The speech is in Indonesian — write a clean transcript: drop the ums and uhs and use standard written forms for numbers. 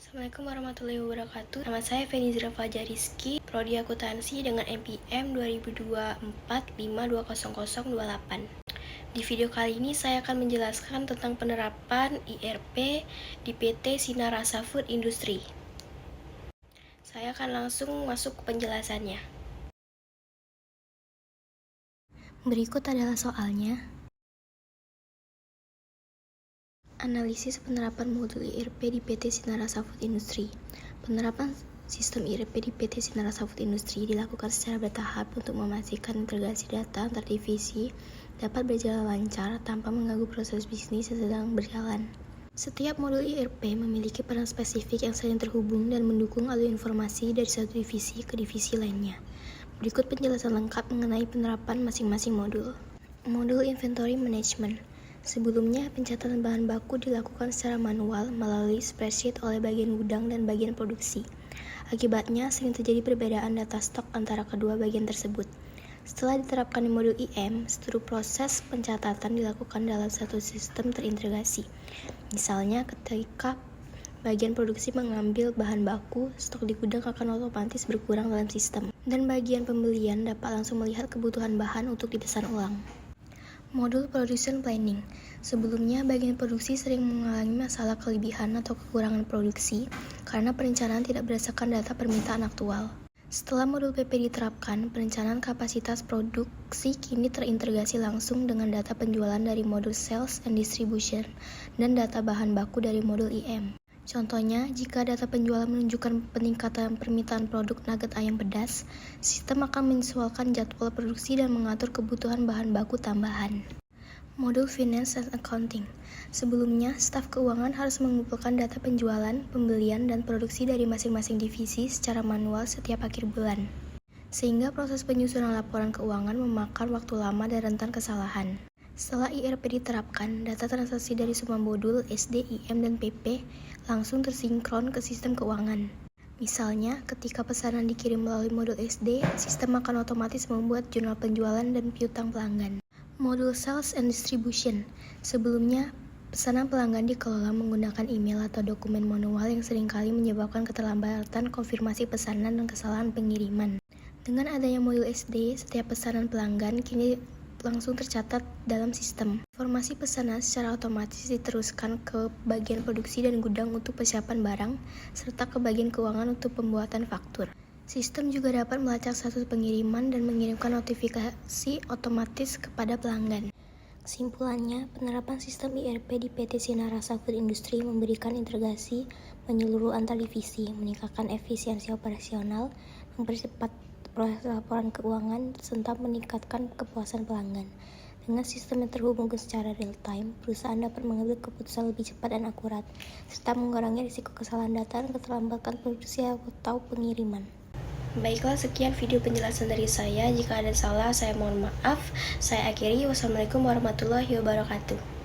Assalamualaikum warahmatullahi wabarakatuh. Nama saya Fenizra Fajar Rizky, Prodi Akuntansi dengan NPM 2024520028. Di video kali ini saya akan menjelaskan tentang penerapan IRP di PT Sinar Rasa Food Industry. Saya akan langsung masuk ke penjelasannya. Berikut adalah soalnya. Analisis penerapan modul IRP di PT Sinar Rasa Food Industry. Penerapan sistem IRP di PT Sinar Rasa Food Industry dilakukan secara bertahap untuk memastikan integrasi data antar divisi dapat berjalan lancar tanpa mengganggu proses bisnis yang sedang berjalan. Setiap modul IRP memiliki peran spesifik yang saling terhubung dan mendukung alur informasi dari satu divisi ke divisi lainnya. Berikut penjelasan lengkap mengenai penerapan masing-masing modul. Modul Inventory Management. Sebelumnya, pencatatan bahan baku dilakukan secara manual melalui spreadsheet oleh bagian gudang dan bagian produksi. Akibatnya, sering terjadi perbedaan data stok antara kedua bagian tersebut. Setelah diterapkan di modul IM, seluruh proses pencatatan dilakukan dalam satu sistem terintegrasi. Misalnya, ketika bagian produksi mengambil bahan baku, stok di gudang akan otomatis berkurang dalam sistem. Dan bagian pembelian dapat langsung melihat kebutuhan bahan untuk dipesan ulang. Modul Production Planning. Sebelumnya, bagian produksi sering mengalami masalah kelebihan atau kekurangan produksi karena perencanaan tidak berdasarkan data permintaan aktual. Setelah modul PP diterapkan, perencanaan kapasitas produksi kini terintegrasi langsung dengan data penjualan dari modul Sales and Distribution dan data bahan baku dari modul IM. Contohnya, jika data penjualan menunjukkan peningkatan permintaan produk nugget ayam pedas, sistem akan menyesuaikan jadwal produksi dan mengatur kebutuhan bahan baku tambahan. Modul Finance and Accounting. Sebelumnya, staf keuangan harus mengumpulkan data penjualan, pembelian, dan produksi dari masing-masing divisi secara manual setiap akhir bulan. Sehingga proses penyusunan laporan keuangan memakan waktu lama dan rentan kesalahan. Setelah IRP diterapkan, data transaksi dari semua modul SD, IM, dan PP langsung tersinkron ke sistem keuangan. Misalnya, ketika pesanan dikirim melalui modul SD, sistem akan otomatis membuat jurnal penjualan dan piutang pelanggan. Modul Sales and Distribution. Sebelumnya, pesanan pelanggan dikelola menggunakan email atau dokumen manual yang seringkali menyebabkan keterlambatan konfirmasi pesanan dan kesalahan pengiriman. Dengan adanya modul SD, setiap pesanan pelanggan kini langsung tercatat dalam sistem. Informasi pesanan secara otomatis diteruskan ke bagian produksi dan gudang untuk persiapan barang, serta ke bagian keuangan untuk pembuatan faktur. Sistem juga dapat melacak status pengiriman dan mengirimkan notifikasi otomatis kepada pelanggan. Kesimpulannya, penerapan sistem IRP di PT Sinar Rasa Food Industry memberikan integrasi menyeluruh antar divisi, meningkatkan efisiensi operasional, mempercepat proses laporan keuangan, serta meningkatkan kepuasan pelanggan. Dengan sistem yang terhubung secara real-time, perusahaan dapat mengambil keputusan lebih cepat dan akurat, serta mengurangi risiko kesalahan data dan keterlambatan produksi atau pengiriman. Baiklah, sekian video penjelasan dari saya. Jika ada salah, saya mohon maaf. Saya akhiri. Wassalamualaikum warahmatullahi wabarakatuh.